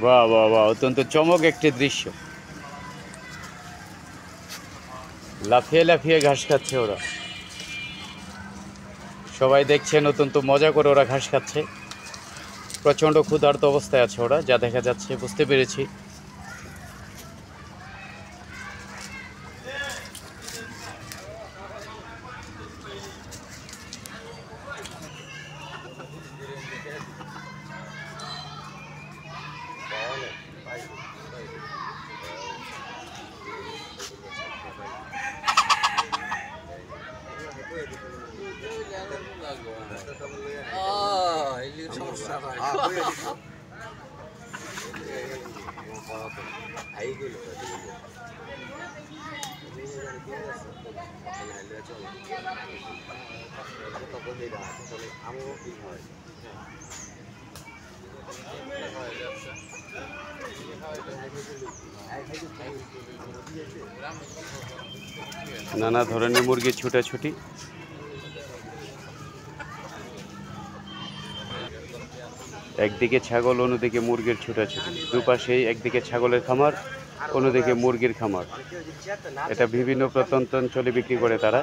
বাহ বাহ বাহ, অত্যন্ত চমক একটি দৃশ্য। লাফিয়ে লাফিয়ে ঘাস খাচ্ছে ওরা। সবাই দেখছেন, অত্যন্ত মজা করে ওরা ঘাস খাচ্ছে। প্রচণ্ড ক্ষুধার্ত অবস্থায় আছে ওরা, যা দেখা যাচ্ছে, বুঝতে পেরেছি। নানা ধরনের মুরগির ছুটাছুটি। একদিকে ছাগল, অন্যদিকে মুরগির ছুটাছুটি। দুপাশেই, একদিকে ছাগলের খামার, অন্যদিকে মুরগির খামার। এটা বিভিন্ন প্রত্যন্ত অঞ্চলে বিক্রি করে তারা।